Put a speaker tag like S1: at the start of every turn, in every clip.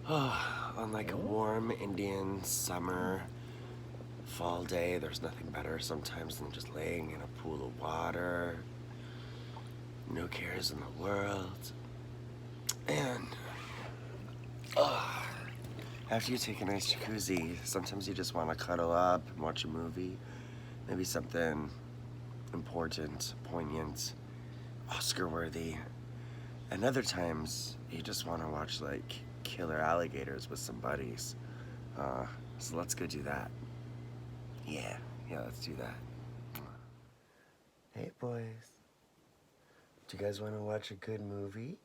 S1: On like a warm Indian summer fall day, there's nothing better sometimes than just laying in a pool of water, no cares in the world, and after you take a nice jacuzzi, sometimes you just want to cuddle up and watch a movie, maybe something important, poignant, Oscar-worthy. And other times, you just want to watch like killer alligators with some buddies. So let's go do that. Yeah, let's do that. Hey boys, do you guys want to watch a good movie?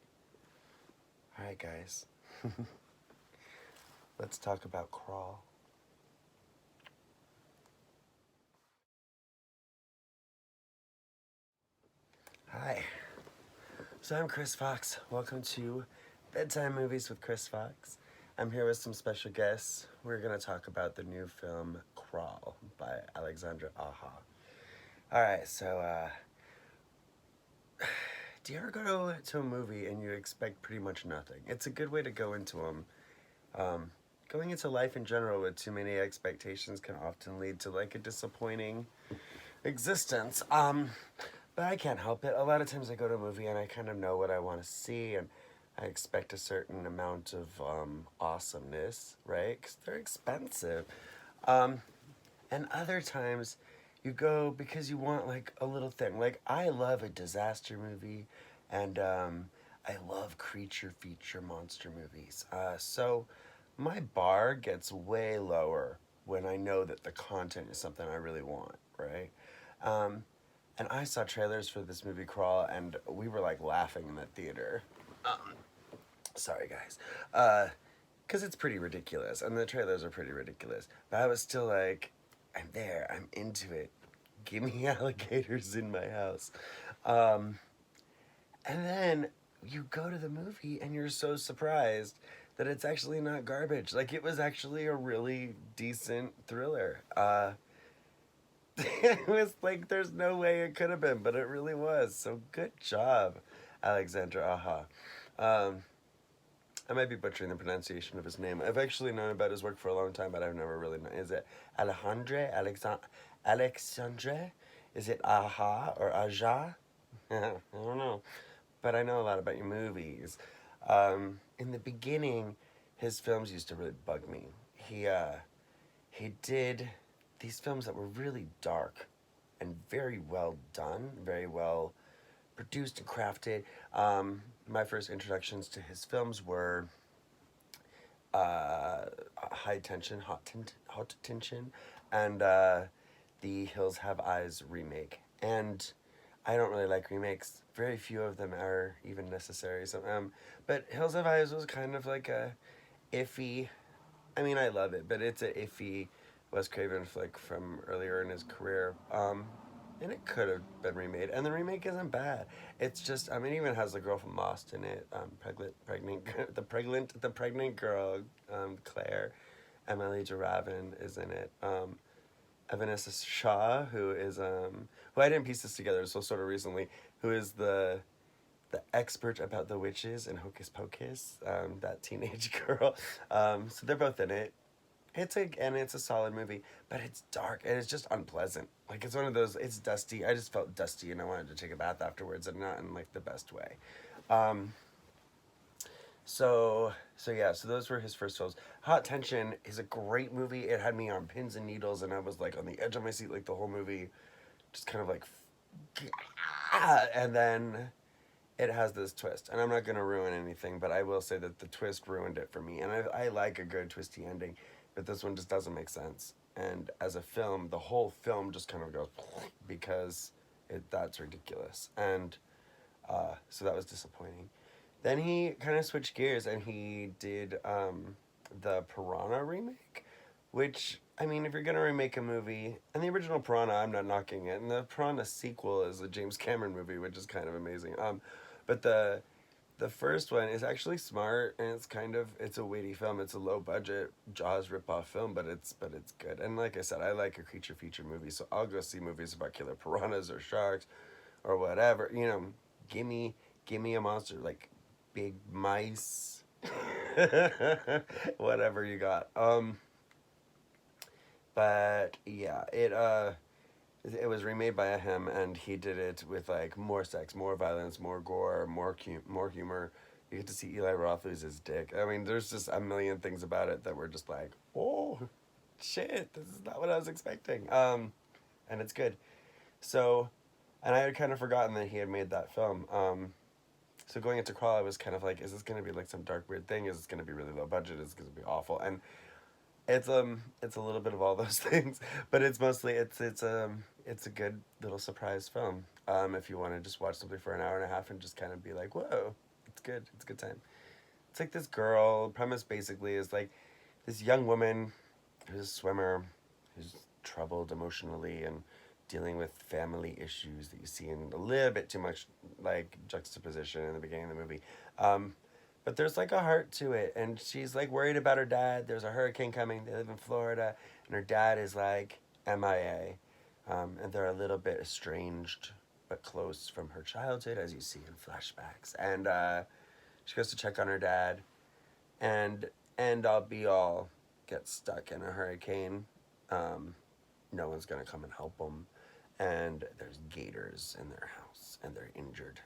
S1: Alright guys, let's talk about Crawl. Hi, so I'm Krys Fox. Welcome to Bedtime Movies with Krys Fox. I'm here with some special guests. We're going to talk about the new film Crawl by Alexandre Aja. Alright, so do you ever go to a movie and you expect pretty much nothing? It's a good way to go into them. Going into life in general with too many expectations can often lead to like a disappointing existence. But I can't help it. A lot of times I go to a movie and I kind of know what I want to see, and I expect a certain amount of awesomeness, right? Because they're expensive. And other times you go because you want like a little thing. Like I love a disaster movie, and I love creature feature monster movies. So my bar gets way lower when I know that the content is something I really want, right? Um, and I saw trailers for this movie Crawl, and we were like laughing in the theater. Sorry, guys. Because it's pretty ridiculous, and the trailers are pretty ridiculous. But I was still like, I'm there, I'm into it. Give me alligators in my house. Um, and then you go to the movie, and you're so surprised that it's actually not garbage. Like, it was actually a really decent thriller. It was like, there's no way it could have been, but it really was. So good job, Alexandre Aja. Um, I might be butchering the pronunciation of his name. I've actually known about his work for a long time, but I've never really known. Is it Alexandre? Is it Aja or Aja? I don't know. But I know a lot about your movies. In the beginning, his films used to really bug me. He did these films that were really dark and very well done, very well produced and crafted. My first introductions to his films were uh, High Tension, Hot Tension, and the Hills Have Eyes remake. And I don't really like remakes. Very few of them are even necessary. So, but Hills Have Eyes was kind of like a iffy. I mean, I love it, but it's a iffy Wes Craven flick from earlier in his career. And it could have been remade, and the remake isn't bad. It's just, I mean, it even has the girl from Lost in it, the pregnant girl, Claire. Emily Jaravin is in it. Vanessa Shaw, who I didn't piece this together so sort of recently, who is the expert about the witches in Hocus Pocus, that teenage girl. So they're both in it. It's a solid movie, but it's dark and it's just unpleasant. Like it's one of those. It's dusty. I just felt dusty and I wanted to take a bath afterwards, and not in like the best way. Um, so yeah. So those were his first films. Hot Tension is a great movie. It had me on pins and needles, and I was like on the edge of my seat like the whole movie, just kind of like, and then it has this twist, and I'm not going to ruin anything, but I will say that the twist ruined it for me, and I like a good twisty ending, but this one just doesn't make sense, and as a film, the whole film just kind of goes, because that's ridiculous, and so that was disappointing. Then he kind of switched gears, and he did the Piranha remake, which, I mean, if you're going to remake a movie, and the original Piranha, I'm not knocking it, and the Piranha sequel is a James Cameron movie, which is kind of amazing. But the first one is actually smart, and it's a witty film. It's a low budget Jaws ripoff film, but it's good. And like I said, I like a creature feature movie, so I'll go see movies about killer piranhas or sharks or whatever. You know, gimme gimme a monster, like big mice. Whatever you got. But yeah, it was remade by him, and he did it with like more sex, more violence, more gore, more humor. You get to see Eli Roth lose his dick. I mean, there's just a million things about it that were just like, oh, shit, this is not what I was expecting. And it's good. So, and I had kind of forgotten that he had made that film. So going into Crawl, I was kind of like, is this going to be like some dark weird thing? Is this going to be really low budget? Is it going to be awful? And it's a little bit of all those things, but it's mostly it's a good little surprise film. If you want to just watch something for an hour and a half and just kind of be like, whoa, it's good. It's a good time. It's like this girl. Premise basically is like this young woman who's a swimmer, who's troubled emotionally and dealing with family issues that you see in a little bit too much like juxtaposition in the beginning of the movie. But there's like a heart to it, and she's like worried about her dad. There's a hurricane coming. They live in Florida, and her dad is like MIA, and they're a little bit estranged but close from her childhood, as you see in flashbacks. And she goes to check on her dad, and end all be all gets stuck in a hurricane. No one's gonna come and help them, and there's gators in their house, and they're injured.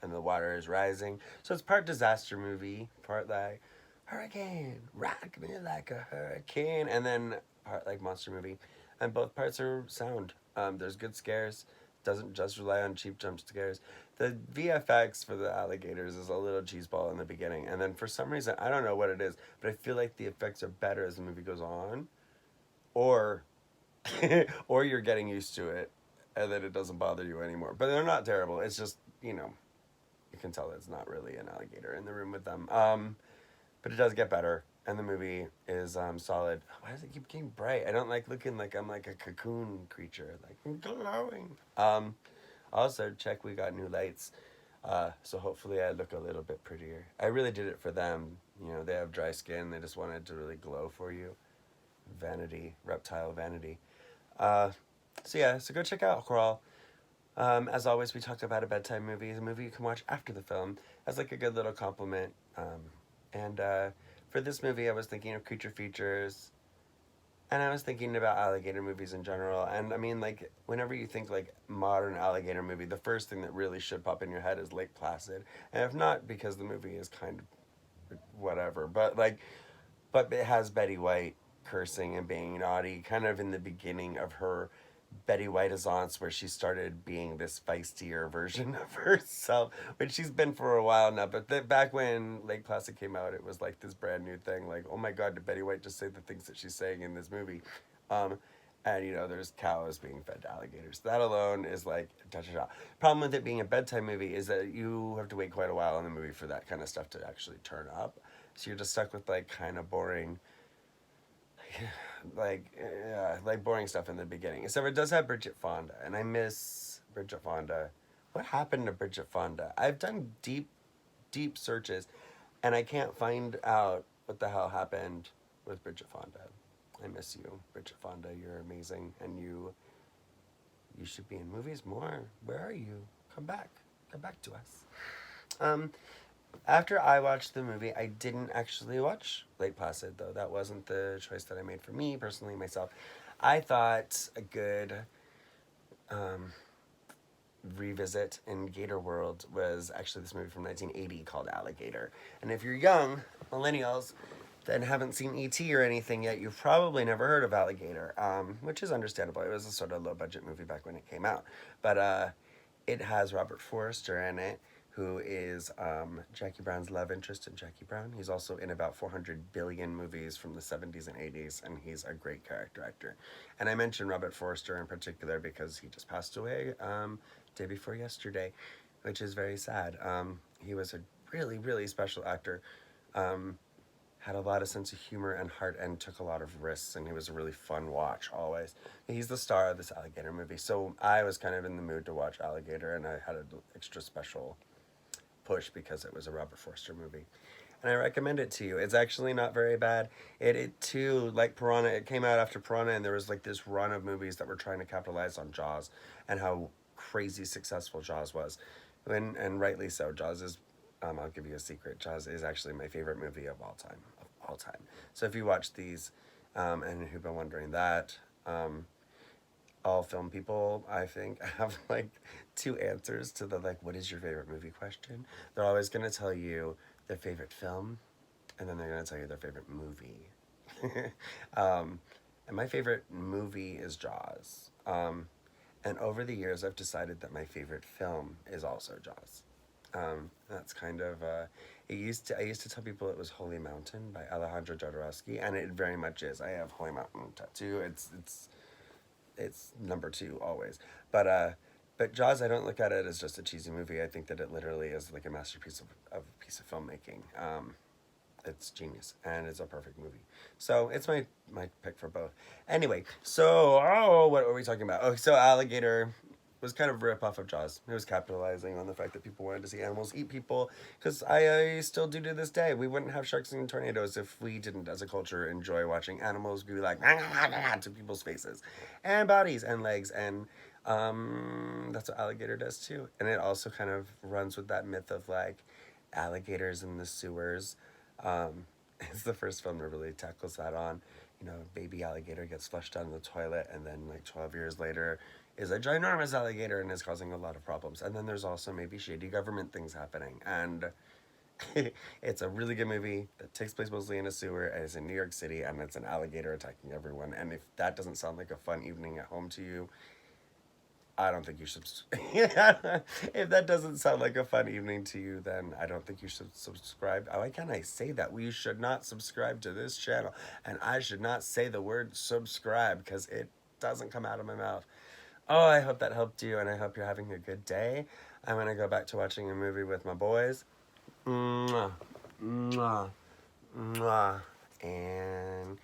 S1: And the water is rising. So it's part disaster movie, part like hurricane, rock me like a hurricane, and then part like monster movie. And both parts are sound. There's good scares. Doesn't just rely on cheap jump scares. The VFX for the alligators is a little cheeseball in the beginning, and then for some reason I don't know what it is, but I feel like the effects are better as the movie goes on, or or you're getting used to it, and then it doesn't bother you anymore. But they're not terrible. It's just you can tell it's not really an alligator in the room with them. But it does get better, and the movie is solid. Why does it keep getting bright? I don't like looking like I'm like a cocoon creature, like I'm glowing. Also, check, we got new lights, so hopefully I look a little bit prettier. I really did it for them. They have dry skin. They just wanted to really glow for you. Vanity, reptile vanity. So yeah, so go check out Crawl. As always, we talked about a bedtime movie. It's a movie you can watch after the film as like a good little compliment. And for this movie, I was thinking of creature features, and I was thinking about alligator movies in general. And I mean, like, whenever you think like modern alligator movie, the first thing that really should pop in your head is Lake Placid. And if not, because the movie is kind of whatever, but it has Betty White cursing and being naughty, kind of in the beginning of her Betty White-assance, where she started being this feistier version of herself, which she's been for a while now. But back when Lake Placid came out, it was like this brand new thing. Like, oh my God, did Betty White just say the things that she's saying in this movie? And there's cows being fed to alligators. That alone is like da-da-da. Problem with it being a bedtime movie is that you have to wait quite a while in the movie for that kind of stuff to actually turn up. So you're just stuck with like kind of boring like boring stuff in the beginning. Except it does have Bridget Fonda, and I miss Bridget Fonda. What happened to Bridget Fonda? I've done deep searches, and I can't find out what the hell happened with Bridget Fonda. I miss you, Bridget Fonda. You're amazing, and you should be in movies more. Where are you? Come back to us. After I watched the movie, I didn't actually watch Lake Placid, though. That wasn't the choice that I made for me, personally, myself. I thought a good revisit in Gator World was actually this movie from 1980 called Alligator. And if you're young, millennials, that haven't seen E.T. or anything yet, you've probably never heard of Alligator, which is understandable. It was a sort of low-budget movie back when it came out. But it has Robert Forster in it, who is Jackie Brown's love interest in Jackie Brown. He's also in about 400 billion movies from the 70s and 80s, and he's a great character actor. And I mentioned Robert Forster in particular because he just passed away day before yesterday, which is very sad. He was a really, really special actor. Had a lot of sense of humor and heart and took a lot of risks, and he was a really fun watch always. He's the star of this Alligator movie, so I was kind of in the mood to watch Alligator, and I had an extra special push because it was a Robert Forster movie. And I recommend it to you. It's actually not very bad. It too, like Piranha, it came out after Piranha, and there was like this run of movies that were trying to capitalize on Jaws and how crazy successful Jaws was. And rightly so. Jaws is I'll give you a secret. Jaws is actually my favorite movie of all time. Of all time. So if you watch these, and who've been wondering that, all film people, I think, have like two answers to the like, what is your favorite movie question. They're always going to tell you their favorite film, and then they're going to tell you their favorite movie. And my favorite movie is Jaws. And over the years, I've decided that my favorite film is also Jaws. That's kind of I used to tell people it was Holy Mountain by Alejandro Jodorowsky, and it very much is. I have Holy Mountain tattoo. It's number two always. But Jaws, I don't look at it as just a cheesy movie. I think that it literally is like a masterpiece of a piece of filmmaking. It's genius, and it's a perfect movie. So it's my pick for both. Anyway, so what were we talking about? Oh, so Alligator was kind of a rip off of Jaws. It was capitalizing on the fact that people wanted to see animals eat people, because I still do to this day. We wouldn't have sharks and tornadoes if we didn't, as a culture, enjoy watching animals be like to people's faces, and bodies and legs, and that's what alligator does too. And it also kind of runs with that myth of like alligators in the sewers. It's the first film that really tackles that on. You know, baby alligator gets flushed down the toilet, and then like 12 years later is a ginormous alligator and is causing a lot of problems. And then there's also maybe shady government things happening. And it's a really good movie that takes place mostly in a sewer, and it's in New York City, and it's an alligator attacking everyone. And if that doesn't sound like a fun evening at home to you, I don't think you should. If that doesn't sound like a fun evening to you, then I don't think you should subscribe. Why can't I say that? We should not subscribe to this channel. And I should not say the word subscribe because it doesn't come out of my mouth. Oh, I hope that helped you, and I hope you're having a good day. I'm going to go back to watching a movie with my boys. Mwah, mwah, mwah. And